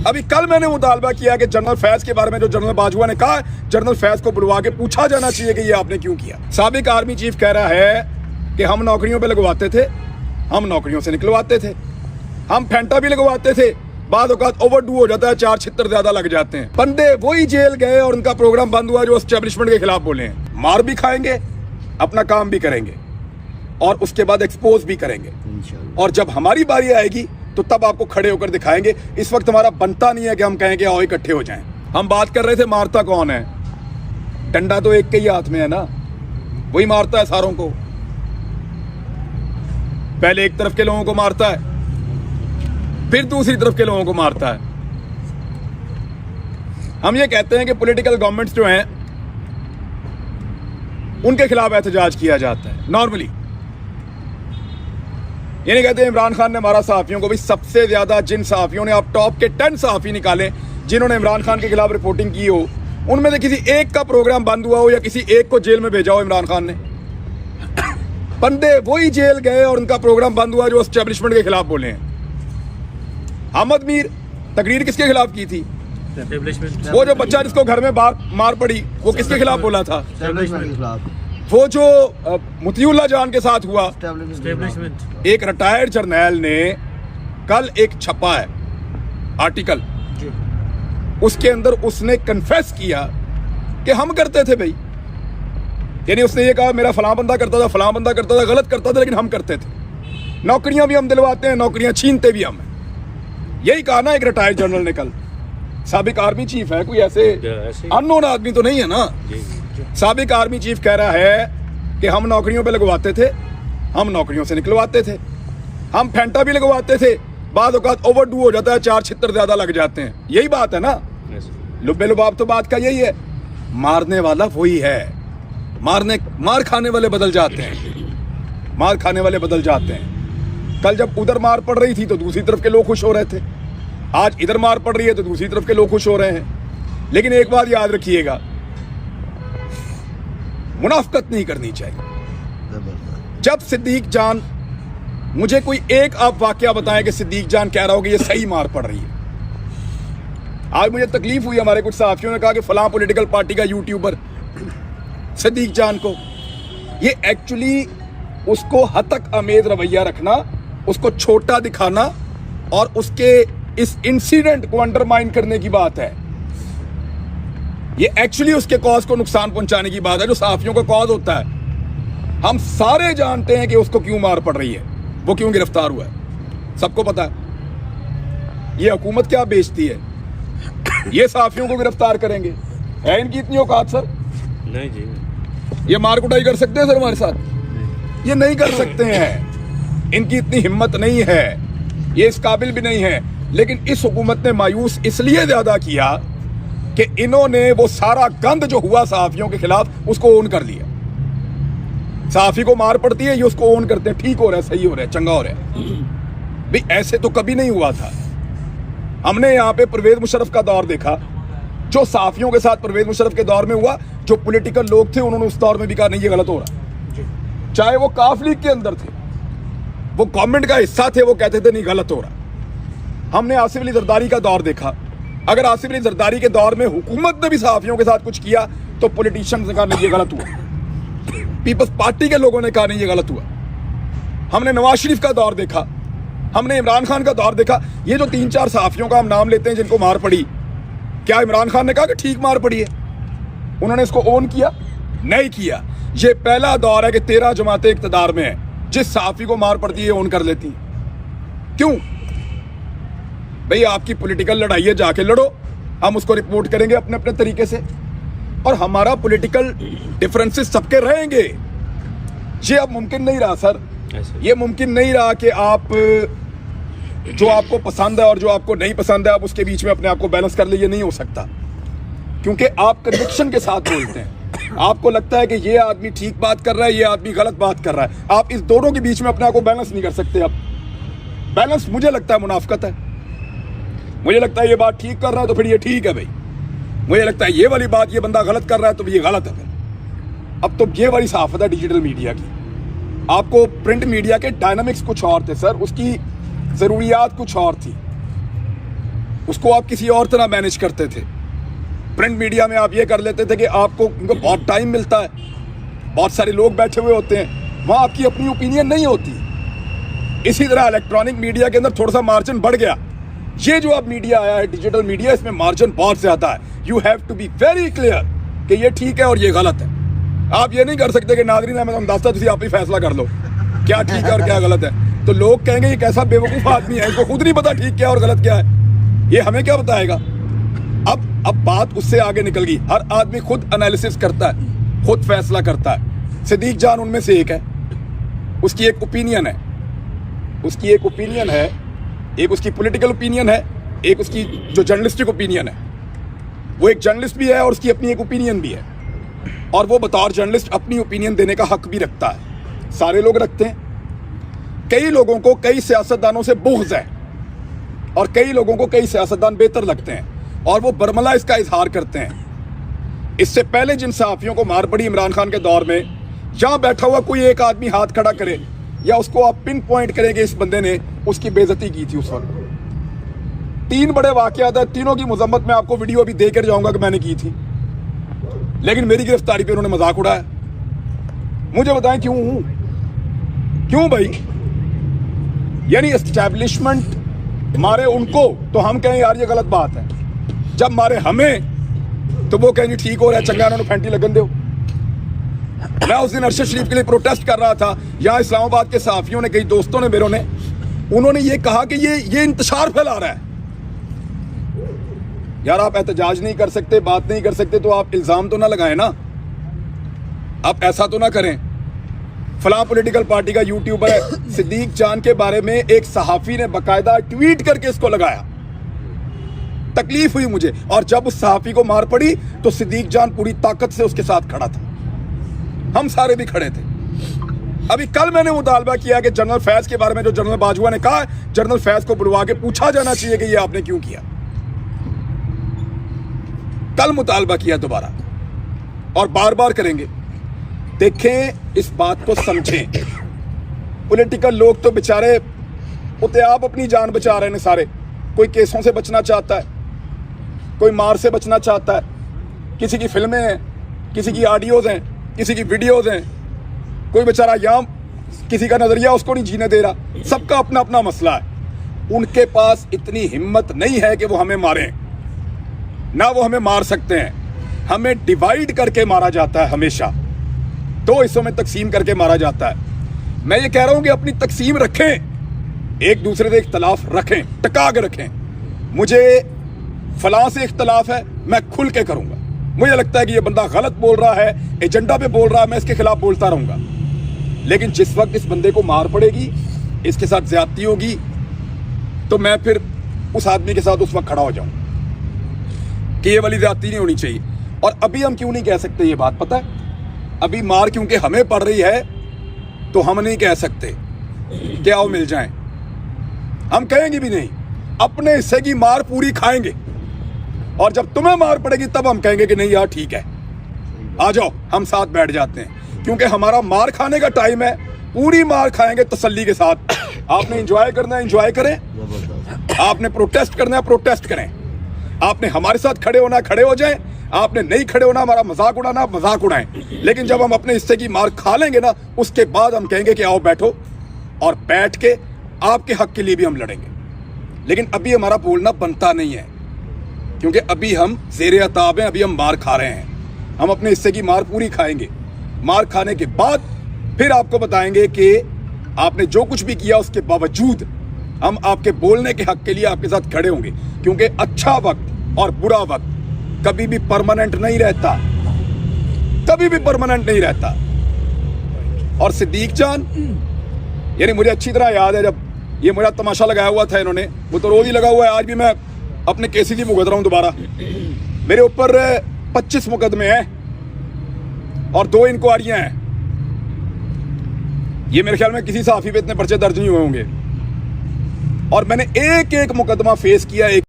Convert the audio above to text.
अभी कल मैंने मुतालबा किया कि जनरल फैज के बारे में जो जनरल बाजवा ने कहा, जनरल फैज को बुलवा के पूछा जाना चाहिए कि ये आपने क्यों किया। साबिक आर्मी चीफ कह रहा है कि हम नौकरियों पे लगवाते थे, हम नौकरियों से निकलवाते थे, हम फेंटा भी लगवाते थे, बाद औकात ओवरडू हो जाता है, 4 छितर ज्यादा लग जाते हैं। बंदे वही जेल गए और उनका प्रोग्राम बंद हुआ जो एस्टेब्लिशमेंट के खिलाफ बोले हैं। मार भी खाएंगे, अपना काम भी करेंगे और उसके बाद एक्सपोज भी करेंगे। और जब हमारी बारी आएगी तो तब आपको खड़े होकर दिखाएंगे। इस वक्त हमारा बनता नहीं है कि हम कहें कि आओ इकट्ठे हो जाएं। हम बात कर रहे थे मारता कौन है, डंडा तो एक के ही हाथ में है ना, वही मारता है सारों को। पहले एक तरफ के लोगों को मारता है, फिर दूसरी तरफ के लोगों को मारता है। हम ये कहते हैं कि पॉलिटिकल गवर्नमेंट्स जो हैं उनके खिलाफ एहतजाज किया जाता है नॉर्मली। ये नहीं कहते इमरान खान ने मारा सहाफियों को। भी सबसे ज्यादा जिन सहाफियों ने, आप टॉप के 10 सहाफी निकालें जिन्होंने इमरान खान के खिलाफ रिपोर्टिंग की हो, उनमें से किसी एक का प्रोग्राम बंद हुआ हो या किसी एक को जेल में भेजा हो इमरान खान ने। बंदे वही जेल गए और उनका प्रोग्राम बंद हुआ जो एस्टेब्लिशमेंट के खिलाफ बोले हैं। अहमद मीर तकरीर किसके खिलाफ की थी? वो जो बच्चा जिसको घर में मार पड़ी, वो किसके खिलाफ बोला था? वो जो मुतीउल्लाह जान के साथ हुआ, एक रिटायर्ड जर्नैल ने कल एक छपा है आर्टिकल, उसके अंदर उसने कन्फेस किया कि हम करते थे भाई। यानी उसने ये कहा मेरा फलां बंदा करता था, फलां बंदा करता था, गलत करता था, लेकिन हम करते थे। नौकरियां भी हम दिलवाते हैं, नौकरियां छीनते भी हम हैं। यही कहा ना एक रिटायर्ड जनरल ने कल। साबिक आर्मी चीफ है, कोई ऐसे अननोन आदमी तो नहीं है ना। साबिक आर्मी चीफ कह रहा है कि हम नौकरियों पे लगवाते थे, हम नौकरियों से निकलवाते थे, हम फेंटा भी लगवाते थे, बाद औकात ओवरडू हो जाता है, 4 छितर ज्यादा लग जाते हैं। यही बात है ना, लुब्बे लुबाब तो बात का यही है। मारने वाला वही है, मार खाने वाले बदल जाते हैं, मार खाने वाले बदल जाते हैं। कल जब उधर मार पड़ रही थी तो दूसरी तरफ के लोग खुश हो रहे थे, आज इधर मार पड़ रही है तो दूसरी तरफ के लोग खुश हो रहे हैं। लेकिन एक बात याद रखिएगा, मुनाफकत नहीं करनी चाहिए। जब सिद्दीक जान, मुझे कोई एक आप वाकया बताएं कि सिद्दीक जान कह रहा हो कि ये सही मार पड़ रही है। आज मुझे तकलीफ हुई, हमारे कुछ सहाफियों ने कहा कि फलां पॉलिटिकल पार्टी का यूट्यूबर सिद्दीक जान को, ये एक्चुअली उसको हतक अमेज रवैया रखना, उसको छोटा दिखाना और उसके इस इंसिडेंट को अंडरमाइन करने की बात है। ये एक्चुअली उसके कॉज को नुकसान पहुंचाने की बात है, जो सहाफियों का कॉज होता है। हम सारे जानते हैं कि उसको क्यों मार पड़ रही है, वो क्यों गिरफ्तार हुआ है, सबको पता है। ये हुकूमत क्या बेचती है, ये सहाफियों को गिरफ्तार करेंगे? है इनकी इतनी औकात सर? नहीं जी, ये मार कुटाई कर सकते हैं सर हमारे साथ? ये नहीं कर सकते हैं, इनकी इतनी हिम्मत नहीं है, ये इस काबिल भी नहीं है। लेकिन इस हुकूमत ने मायूस इसलिए ज्यादा किया कि इन्होंने वो सारा गंद जो हुआ सहाफियों के खिलाफ उसको ओन कर लिया। सहाफी को मार पड़ती है, ये उसको ओन करते हैं, ठीक हो रहा है, सही हो रहा है, चंगा हो रहा है। भाई ऐसे तो कभी नहीं हुआ था। हमने यहाँ पे परवेज मुशर्रफ का दौर देखा, जो सहाफियों के साथ परवेज मुशर्रफ के दौर में हुआ, जो पॉलिटिकल लोग थे उन्होंने उस दौर में भी कहा नहीं ये गलत हो रहा। चाहे वो काफ लीग के अंदर थे, वो गवर्नमेंट का हिस्सा थे, वो कहते थे नहीं गलत हो रहा। हमने आसिफ अली जरदारी का दौर देखा, अगर आसिफ अली जरदारी के दौर में हुकूमत ने भी सहाफियों के साथ कुछ किया तो पॉलिटिशियंस ने कहा नहीं ये गलत हुआ, पीपल्स पार्टी के लोगों ने कहा नहीं ये गलत हुआ। हमने नवाज शरीफ का दौर देखा, हमने इमरान खान का दौर देखा। ये जो 3-4 सहाफियों का हम नाम लेते हैं जिनको मार पड़ी, क्या इमरान खान ने कहा कि ठीक मार पड़ी है? उन्होंने इसको ओन किया? नहीं किया। ये पहला दौर है कि 13 जमातें इक्तदार में है, जिस सहाफी को मार पड़ती है ओन कर लेती। क्यों भाई? आपकी पॉलिटिकल लड़ाई है, जाके लड़ो, हम उसको रिपोर्ट करेंगे अपने अपने तरीके से। और हमारा पॉलिटिकल डिफरेंसेस सबके रहेंगे। ये अब मुमकिन नहीं रहा सर, ये मुमकिन नहीं रहा कि आप जो आपको पसंद है और जो आपको नहीं पसंद है आप उसके बीच में अपने आप को बैलेंस कर ले। ये नहीं हो सकता, क्योंकि आप कन्विक्शन के साथ बोलते हैं। आपको लगता है कि ये आदमी ठीक बात कर रहा है, ये आदमी गलत बात कर रहा है, आप इस दोनों के बीच में अपने आप को बैलेंस नहीं कर सकते। अब बैलेंस मुझे लगता है मुनाफकत है। मुझे लगता है ये बात ठीक कर रहा है तो फिर ये ठीक है भाई, मुझे लगता है ये वाली बात ये बंदा गलत कर रहा है तो ये गलत है फिर। अब तो ये वाली सहाफत है डिजिटल मीडिया की। आपको प्रिंट मीडिया के डायनामिक्स कुछ और थे सर, उसकी ज़रूरियात कुछ और थी, उसको आप किसी और तरह मैनेज करते थे। प्रिंट मीडिया में आप ये कर लेते थे कि आपको उनको बहुत टाइम मिलता है, बहुत सारे लोग बैठे हुए होते हैं, वहाँ आपकी अपनी ओपिनियन नहीं होती। इसी तरह इलेक्ट्रॉनिक मीडिया के अंदर थोड़ा सा मार्जिन बढ़ गया। ये जो अब मीडिया आया है, डिजिटल मीडिया, इसमें मार्जिन बहुत ज़्यादा है। You have to be very clear कि ये ठीक है और ये गलत है। आप ये नहीं कर सकते कि नाज़रीन मैं अंदाज़ा तुझे आप ही फैसला कर लो क्या ठीक है और क्या गलत है। तो लोग कहेंगे ये कैसा बेवकूफ़ आदमी है, इसको खुद नहीं पता ठीक क्या और गलत क्या है, ये हमें क्या बताएगा। अब बात उससे आगे निकल गई। हर आदमी खुद एनालिसिस करता है, खुद फैसला करता है। सिद्दीक जान उनमें से एक है। उसकी एक ओपिनियन है, एक उसकी पॉलिटिकल ओपिनियन है, एक उसकी जो जर्नलिस्टिक ओपिनियन है। वो एक जर्नलिस्ट भी है और उसकी अपनी एक ओपिनियन भी है, और वो बतौर जर्नलिस्ट अपनी ओपिनियन देने का हक भी रखता है। सारे लोग रखते हैं। कई लोगों को कई सियासतदानों से बुग़्ज़ है और कई लोगों को कई सियासतदान बेहतर लगते हैं और वो बरमला इसका इजहार करते हैं। इससे पहले जिन सहाफ़ियों को मार पड़ी इमरान खान के दौर में, यहाँ बैठा हुआ कोई एक आदमी हाथ खड़ा करे या उसको आप पिन पॉइंट करेंगे इस बंदे ने उसकी बेइज्जती की थी उस वक्त। 3 बड़े वाक़यात है, तीनों की मजम्मत में आपको वीडियो अभी देकर जाऊंगा कि मैंने की थी, लेकिन मेरी गिरफ्तारी पे उन्होंने मजाक उड़ाया। मुझे बताएं क्यों भाई? यानी एस्टैब्लिशमेंट मारे उनको तो हम कहें यार ये गलत बात है, जब मारे हमें तो वो कहें ठीक हो रहा है, चंगा उन्होंने फैंटी लगन दो। मैं उस दिन अरशद शरीफ के लिए प्रोटेस्ट कर रहा था, यहाँ इस्लामाबाद के सहाफ़ियों ने, कई दोस्तों ने मेरों ने, उन्होंने ये कहा कि ये इंतशार फैला रहा है। यार आप एहतजाज नहीं कर सकते, बात नहीं कर सकते तो आप इल्ज़ाम तो ना लगाएं ना, आप ऐसा तो ना करें। फलां पॉलिटिकल पार्टी का यूट्यूबर है, सिद्दीक जान के बारे में एक सहाफ़ी ने बाकायदा ट्वीट करके इसको लगाया। तकलीफ हुई मुझे, और जब उस सहाफ़ी को मार पड़ी तो सिद्दीक जान पूरी ताकत से उसके साथ खड़ा था, हम सारे भी खड़े थे। अभी कल मैंने मुतालबा किया कि जनरल फैज के बारे में जो जनरल बाजवा ने कहा, जनरल फैज को बुलवा के पूछा जाना चाहिए कि ये आपने क्यों किया। कल मुतालबा किया दोबारा, और बार बार करेंगे। देखें, इस बात को समझें। पॉलिटिकल लोग तो बेचारे उते आप अपनी जान बचा रहे हैं सारे। कोई केसों से बचना चाहता है, कोई मार से बचना चाहता है, किसी की फिल्में हैं, किसी की ऑडियोज हैं, किसी की वीडियोज हैं, कोई बेचारा यहाँ किसी का नजरिया उसको नहीं जीने दे रहा। सबका अपना अपना मसला है। उनके पास इतनी हिम्मत नहीं है कि वो हमें मारें, ना वो हमें मार सकते हैं। हमें डिवाइड करके मारा जाता है, हमेशा 2 हिस्सों में तकसीम करके मारा जाता है। मैं ये कह रहा हूं कि अपनी तकसीम रखें, एक दूसरे से इख्तलाफ रखें, टका के रखें। मुझे फलां से इख्तलाफ है, मैं खुल के करूंगा। मुझे लगता है कि ये बंदा गलत बोल रहा है, एजेंडा पे बोल रहा है, मैं इसके खिलाफ बोलता रहूंगा। लेकिन जिस वक्त इस बंदे को मार पड़ेगी, इसके साथ ज्यादती होगी, तो मैं फिर उस आदमी के साथ उस वक्त खड़ा हो जाऊं कि ये वाली ज्यादती नहीं होनी चाहिए। और अभी हम क्यों नहीं कह सकते ये बात, पता है? अभी मार क्योंकि हमें पड़ रही है, तो हम नहीं कह सकते कि आओ मिल जाएं। हम कहेंगे भी नहीं, अपने हिस्से की मार पूरी खाएंगे, और जब तुम्हें मार पड़ेगी तब हम कहेंगे कि नहीं यार ठीक है, आ जाओ, हम साथ बैठ जाते हैं। क्योंकि हमारा मार खाने का टाइम है, पूरी मार खाएंगे तसल्ली के साथ। आपने एंजॉय करना है, एंजॉय करें। आपने प्रोटेस्ट करना है, प्रोटेस्ट करें। आपने हमारे साथ खड़े होना, खड़े हो जाएं। आपने नहीं खड़े होना, हमारा मजाक उड़ाना, मजाक उड़ाएं। लेकिन जब हम अपने हिस्से की मार खा लेंगे ना, उसके बाद हम कहेंगे कि आओ बैठो, और बैठ के आपके हक के लिए भी हम लड़ेंगे। लेकिन अभी हमारा बोलना बनता नहीं है, क्योंकि अभी हम ज़ेरे अताब हैं, अभी हम मार खा रहे हैं। हम अपने हिस्से की मार पूरी खाएंगे। मार खाने के बाद फिर आपको बताएंगे कि आपने जो कुछ भी किया उसके बावजूद हम आपके बोलने के हक के लिए आपके साथ खड़े होंगे। क्योंकि अच्छा वक्त और बुरा वक्त कभी भी परमानेंट नहीं रहता, कभी भी परमानेंट नहीं रहता। और सिद्दीक जान, यानी मुझे अच्छी तरह याद है जब ये मेरा तमाशा लगाया हुआ था इन्होंने, वो तो रोज ही लगा हुआ है। आज भी मैं अपने केसी की भुगत रहा हूं दोबारा। मेरे ऊपर 25 मुकदमे हैं और 2 इंक्वायरियां हैं। ये मेरे ख्याल में किसी सहाफी पे इतने पर्चे दर्ज नहीं हुए होंगे, और मैंने एक एक मुकदमा फेस किया।